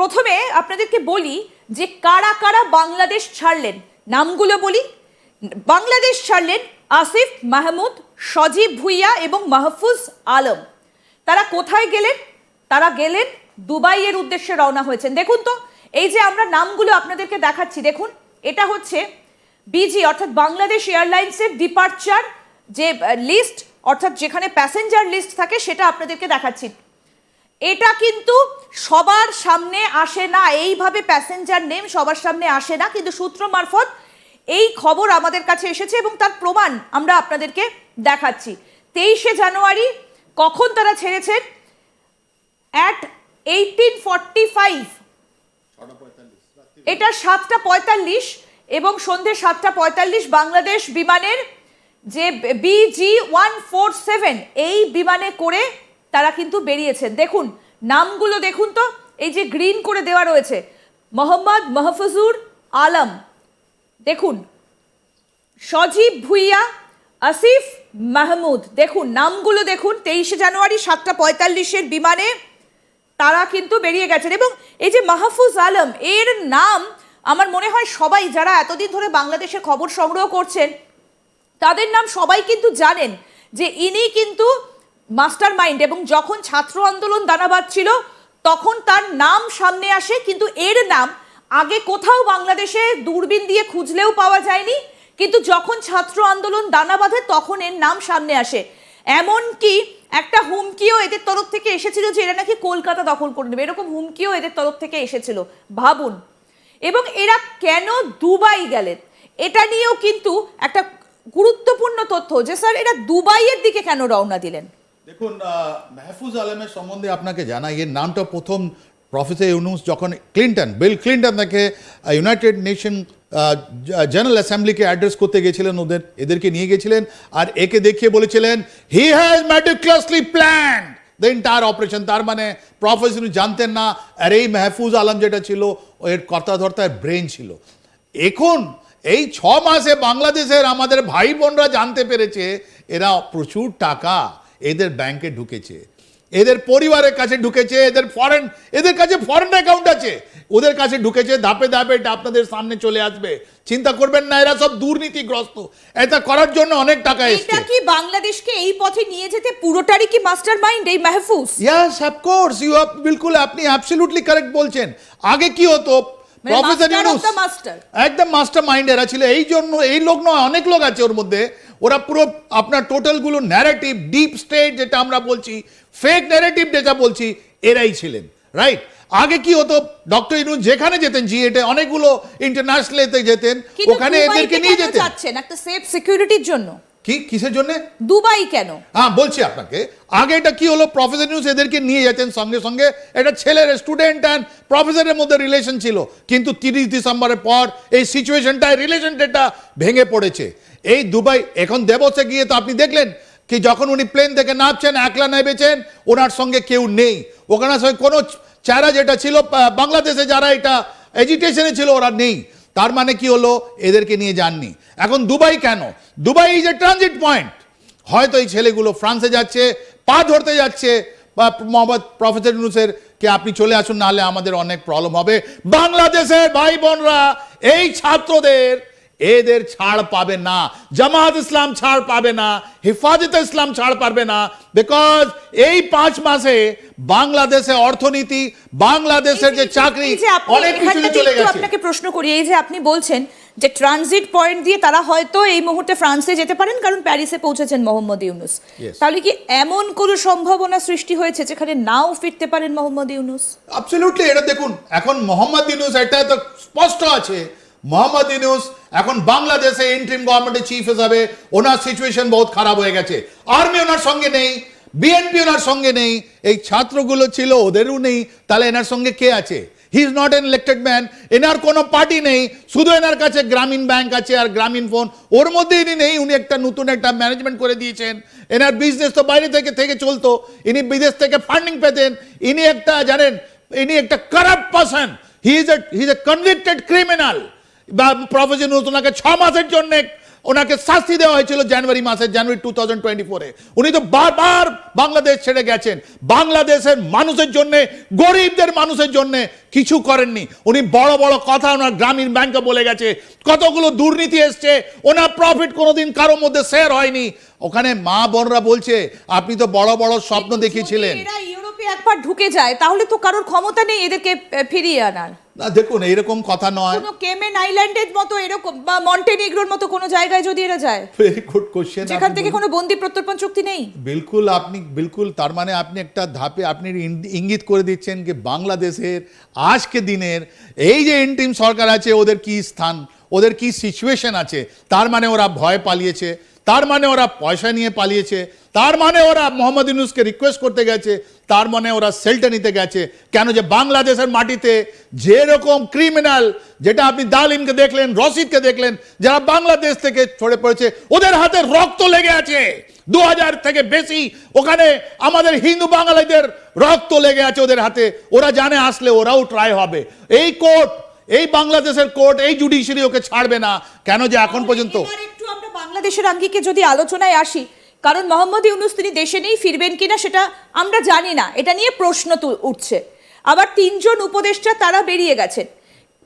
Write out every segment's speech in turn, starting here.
প্রথমে আপনাদেরকে বলি যে কারা কারা বাংলাদেশ ছাড়লেন, নামগুলো বলি। বাংলাদেশ ছাড়লেন আসিফ মাহমুদ, সজীব ভুইয়া এবং মাহফুজ আলম। তারা কোথায় গেলেন? তারা গেলেন দুবাইয়ের উদ্দেশ্যে রওনা হয়েছেন। দেখুন তো, এই যে আমরা নামগুলো আপনাদেরকে দেখাচ্ছি, দেখুন এটা হচ্ছে বিজি অর্থাৎ বাংলাদেশ এয়ারলাইন্সের ডিপার্চার যে লিস্ট, অর্থাৎ যেখানে প্যাসেঞ্জার লিস্ট থাকে সেটা আপনাদেরকে দেখাচ্ছি। এটা কিন্তু সবার সামনে আসে না, এইভাবে প্যাসেঞ্জার নেম সবার সামনে আসে না, কিন্তু সূত্র মারফত এই খবর আমাদের কাছে এসেছে এবং তার প্রমাণ আমরা আপনাদেরকে দেখাচ্ছি। 23শে জানুয়ারি কখন তারা ছেড়েছেন? অ্যাট 18:45, এটা 7:45 এবং সন্ধ্যে 7:45 বাংলাদেশ বিমানের যে BG-147 এই বিমানে করে তারা কিন্তু বেরিয়েছেন। দেখুন নামগুলো দেখুন তো, এই যে গ্রিন করে দেওয়া রয়েছে, মোহাম্মদ মাহফুজুর আলম, দেখুন সজীব ভুইয়া, আসিফ মাহমুদ, দেখুন নামগুলো দেখুন। 23শে জানুয়ারি 7:45 বিমানে তারা কিন্তু বেরিয়ে গেছেন। এবং এই যে মাহফুজ আলম, এর নাম আমার মনে হয় সবাই যারা এতদিন ধরে বাংলাদেশের খবর সংগ্রহ করছেন তাদের নাম সবাই কিন্তু জানেন যে ইনি কিন্তু মাস্টার মাইন্ড, এবং যখন ছাত্র আন্দোলন দানা বাঁধছিল তখন তার নাম সামনে আসে, কিন্তু এর নাম আগে কোথাও বাংলাদেশে দূরবীন দিয়ে খুঁজলেও পাওয়া যায়নি, কিন্তু যখন ছাত্র আন্দোলন দানা বাঁধে তখন এর নাম সামনে আসে। এমনকি একটা হুমকিও এদের তরফ থেকে এসেছিল যে এরা নাকি কলকাতা দখল করে নেবে, এরকম হুমকিও এদের তরফ থেকে এসেছিল, ভাবুন। এবং এরা কেন দুবাই গেলেন এটা নিয়েও কিন্তু একটা গুরুত্বপূর্ণ তথ্য যে স্যার এরা দুবাইয়ের দিকে কেন রওনা দিলেন। দেখুন, মাহফুজ আলমের সম্বন্ধে আপনাকে জানাই, এর নামটা প্রথম প্রফেসর ইউনুস যখন বিল ক্লিন্টন তাকে ইউনাইটেড নেশন জেনারেল অ্যাসেম্বলিকে অ্যাড্রেস করতে গেছিলেন, এদেরকে নিয়ে গেছিলেন আর একে দেখিয়ে বলেছিলেন he has meticulously planned the entire operation. তার মানে প্রফেসর জানতেন না, আর এই মাহফুজ আলম যেটা ছিল এর কর্তা ধর্তার ব্রেন ছিল। এখন এই 6 মাসে বাংলাদেশের আমাদের ভাই বোনরা জানতে পেরেছে এরা প্রচুর টাকা এদের ব্যাংকে ঢুকেছে, এদের পরিবারের কাছে ঢুকেছে, এদের কাছে ফরেন অ্যাকাউন্ট আছে, ওদের কাছে ঢুকেছে। ধাপে ধাপে এটা আপনাদের সামনে চলে আসবে, চিন্তা করবেন না, এরা সব দুর্নীতিগ্রস্ত। এটা করার জন্য অনেক টাকা এসেছে। এটা কি বাংলাদেশকে এই পথে নিয়ে যেতে পুরোটারই কি মাস্টারমাইন্ড এই মাহফুজ? ইয়েস, অফ কোর্স, বিলকুল আপনি অ্যাবসলিউটলি কারেক্ট বলছেন। আগে কি হতো, প্রফেসর ইউনুস একদম মাস্টার মাইন্ড এরা ছিল। এই জন্য এই লোক নয়, অনেক লোক আছে ওর মধ্যে, ওরা পুরো আপনার টোটালগুলো ন্যারেটিভ, ডিপ স্টেট যেটা আমরা বলছি, ফেক ন্যারেটিভ যেটা বলছি, এরাই ছিলেন, রাইট? আগে কি হতো, ডক্টর ইউনুস যেখানে যেতেন, জিএতে অনেকগুলো ইন্টারন্যাশনালেতে যেতেন, ওখানে এদেরকে নিয়ে যেতেন একটা সেফ সিকিউরিটির জন্য। কিসের জন্য দুবাই কেন? হ্যাঁ বলছি আপনাকে, আগে এটা কি হলো, প্রফেসর ইউনুস এদেরকে নিয়ে যেতেন সঙ্গে সঙ্গে, এটা ছেলের স্টুডেন্ট অ্যান্ড প্রফেসরের মধ্যে রিলেশন ছিল। কিন্তু 30 ডিসেম্বরের পর এই সিচুয়েশনটায় রিলেশনটা ভেঙে পড়েছে। এই দুবাই এখন দেবসে গিয়ে তো আপনি দেখলেন কি যখন উনি প্লেন থেকে নামছেন, একলা নেমেছেন, ওনার সঙ্গে কেউ নেই, ওখানে সঙ্গে কোনো চারা যেটা ছিল বাংলাদেশে যারা এটা এজিটেশনে ছিল ওরা নেই। তার মানে কি হলো, এদেরকে নিয়ে যাননি। এখন দুবাই কেন? Dubai is a transit point. হয়তো এই ছেলেগুলো ফ্রান্সে যাচ্ছে, পা ধরতে যাচ্ছে মোহাম্মদ প্রফেসর ইউনুসের কে আপনি চলে আসুন, নাহলে আমাদের অনেক প্রবলেম হবে। বাংলাদেশের ভাই বোনরা, এই ছাত্রদের এদের ছাড় পাবে না, জামাত ইসলাম ছাড় পাবে না, হেফাজতে ইসলাম ছাড় পাবে না, বিকজ এই 5 মাসে বাংলাদেশের অর্থনীতি, বাংলাদেশের যে চাকরি অনেক কিছু চলে গেছে। আপনাকে প্রশ্ন করি, এই যে আপনি বলছেন যে ট্রানজিট পয়েন্ট দিয়ে তারা হয়তো এই মুহূর্তে ফ্রান্সে যেতে পারেন কারণ প্যারিসে পৌঁছেছেন মোহাম্মদ ইউনুস, তাহলে কি এমন কোনো সম্ভাবনা সৃষ্টি হয়েছে যেখানে নাও ফিরতে পারেন মোহাম্মদ ইউনুস? অ্যাবসলিউটলি, এটা দেখুন, এখন মোহাম্মদ ইউনুস এটা তো স্পষ্ট আছে, মোহাম্মদ ইউনুস এখন বাংলাদেশে ইন্টারিম গভর্নমেন্টের চিফ হিসাবে, ওনার সিচুয়েশন বহুত খারাপ হয়ে গেছে। আর্মি ওনার সঙ্গে নেই, বিএনপি ওনার সঙ্গে নেই, এই ছাত্রগুলো ছিল ওদেরও নেই, তাহলে এনার সঙ্গে কে আছে? He is not an elected man, এনার কোনো পার্টি নেই, শুধু এনার কাছে গ্রামীণ ব্যাংক আছে আর গ্রামীণ ফোন, ওর মধ্যে ইনি নেই। উনি একটা নতুন একটা ম্যানেজমেন্ট করে দিয়েছেন, এনার বিজনেস তো বাইরে থেকে চলতো, ইনি বিদেশ থেকে ফান্ডিং পেতেন, ইনি একটা জানেন, ইনি একটা corrupt person, he is a convicted criminal. Professor Yunus ওনাকে 6 মাসের জন্য ওনাকে শাস্তি দেওয়া হয়েছিল জানুয়ারি 2024-এ। উনি তো বারবার বাংলাদেশ ছেড়ে গেছেন, বাংলাদেশের মানুষের জন্য, গরিবদের মানুষের জন্য কিছু করেননি। উনি বড় বড় কথা ওনার গ্রামীণ ব্যাংকে বলে গেছে, কতগুলো দুর্নীতি এসছে, ওনার প্রফিট কোনোদিন কারোর মধ্যে শেয়ার হয়নি। ওখানে মা বোনরা বলছে আপনি তো বড় বড় স্বপ্ন দেখিয়েছিলেন। এরা ইউরোপে একবার ঢুকে যায় তাহলে তো কারোর ক্ষমতা নেই এদেরকে ফিরিয়ে আনার। না দেখুন, এইরকম কথা নয়। কোনো কেমেন আইল্যান্ডের মতো এরকম বা মন্টেনিগ্রোর মতো কোনো জায়গায় যদি এরা যায়, ভেরি গুড কোশ্চেন। যেখান থেকে কোনো বন্দি প্রত্যর্পণ চুক্তি নেই। বিলকুল, আপনি বিলকুল, তার মানে আপনি একটা ধাপে আপনি ইঙ্গিত করে দিচ্ছেন যে বাংলাদেশের আজকে দিনের এই যে ইন্টিম সরকার আছে ওদের কি স্থান, ওদের কি সিচুয়েশন আছে। তার মানে ওরা ভয় পালিয়েছে, তার মানে ওরা পয়সা নিয়ে পালিয়েছে, তার মানে ওরা মোহাম্মদ ইউনূসকে রিকোয়েস্ট করতে গেছে, তার মানে ওরা সেলটা নিতে গেছে। কেন যে বাংলাদেশের মাটিতে যেরকম ক্রিমিনাল, যেটা আপনি দালিমকে দেখলেন, রশিদকে দেখলেন, যারা বাংলাদেশ থেকে ছড়ে পড়েছে, ওদের হাতে রক্ত লেগে আছে 2000 থেকে বেশি। ওখানে আমাদের হিন্দু বাঙালিদের রক্ত লেগে আছে ওদের হাতে। ওরা জানে আসলে ওরাও ট্রাই হবে। এই কোর্ট, এই বাংলাদেশের কোর্ট, এই জুডিশিয়ারি ওকে ছাড়বে না। কেন যে এখন পর্যন্ত এবার একটু আমরা বাংলাদেশের আঙ্গিকে যদি আলোচনায় আসি, কারণ মোহাম্মদ ইউনূস তিনি দেশে নেই, ফিরবেন কিনা সেটা আমরা জানি না, এটা নিয়ে প্রশ্ন উঠছে। আবার 3 জন উপদেষ্টা তারা বেরিয়ে গেছেন,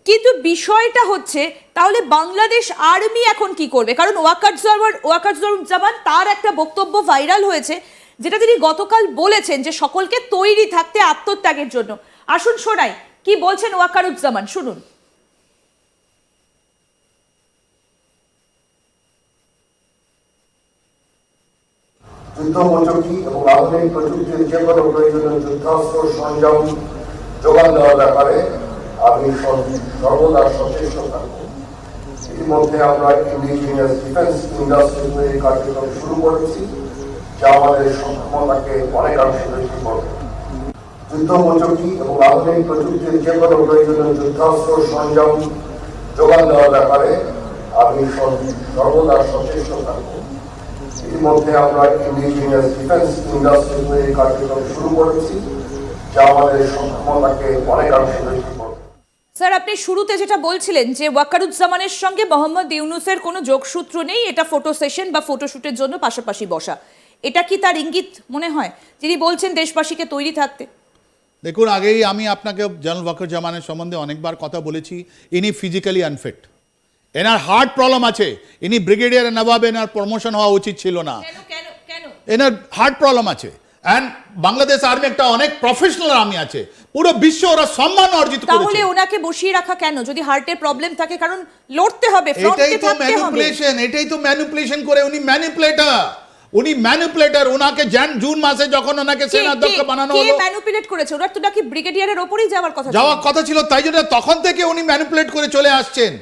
কিন্তু বিষয়টা হচ্ছে তাহলে বাংলাদেশ আর্মি এখন কি করবে? কারণ ওয়াকারুজ্জামান তার একটা বক্তব্য ভাইরাল হয়েছে, যেটা তিনি গতকাল বলেছেন যে সকলকে তৈরি থাকতে আত্মত্যাগের জন্য। আসুন শোনাই কি বলছেন ওয়াকারুজ্জামান, শুনুন। যুদ্ধোপযোগী এবং আধুনিক প্রযুক্তির যে কোনো প্রয়োজনীয় যুদ্ধাস্ত্র সরঞ্জাম যোগান দেওয়ার ব্যাপারে আমি সর্বদা সচেষ্ট থাকব। ইতিমধ্যে আমরা ইন্ডিজিনিয়াস ডিফেন্স ইন্ডাস্ট্রি তৈরি কার্যক্রম শুরু করেছি, যা আমাদের সক্ষমতাকে অনেকাংশে বৃদ্ধি করবে। যুদ্ধোপযোগী এবং আধুনিক প্রযুক্তির যে কোনো প্রয়োজনীয় যুদ্ধাস্ত্র সরঞ্জাম যোগান দেওয়ার ব্যাপারে আমি সর্বদা সচেষ্ট থাকব। ইতিমধ্যে আমরা ইন্ডিজিনিয়াস ডিফেন্স ইন্ডাস্ট্রি তৈরি কার্যক্রম শুরু করেছি, যা আমাদের সক্ষমতাকে অনেকাংশে বৃদ্ধি করবে। স্যার, আপনি শুরুতে যেটা বলছিলেন যে ওয়াকারুজ্জামানের সঙ্গে মোহাম্মদ ইউনূসের কোনো যোগসূত্র নেই, এটা ফটো সেশন বা ফটোশুটের জন্য পাশাপাশি বসা, এটা কি তার ইঙ্গিত মনে হয় যিনি বলছেন দেশবাসীকে তৈরি থাকতে? দেখুন, আগেই আমি আপনাকে জেনারেল ওয়াকারুজ্জামানের সম্বন্ধে অনেকবার কথা বলেছি। ইনি ফিজিক্যালি আনফিট, এনার হার্ট প্রবলেম আছে, ইনি ব্রিগেডিয়ার নবাবে, এনার প্রমোশন হওয়া উচিত ছিল না। এনার হার্ট প্রবলেম আছে। অ্যান্ড বাংলাদেশ আর্মি একটা অনেক প্রফেশনাল আর্মি আছে, পুরো বিশ্ব ওরা সম্মান অর্জিত করেছে। তাহলে ওনাকে বসিয়ে রাখা কেন যদি হার্টের প্রবলেম থাকে? কারণ লড়তে হবে, ফ্রন্টে এটাই তো থাকতে হবে। ম্যানিপুলেশন, এটাই তো ম্যানিপুলেশন করে উনি ম্যানিপুলেটর। ওনাকে জুন মাসে যখন ওনাকে সেনাধ্যক্ষ বানানো হলো, কে ম্যানিপুলেট করেছে? ওনার তো নাকি ব্রিগেডিয়ারের ওপরেই যাওয়ার কথা ছিল, তাই জন্য তখন থেকে উনি ম্যানিপুলেট করে চলে আসছেন।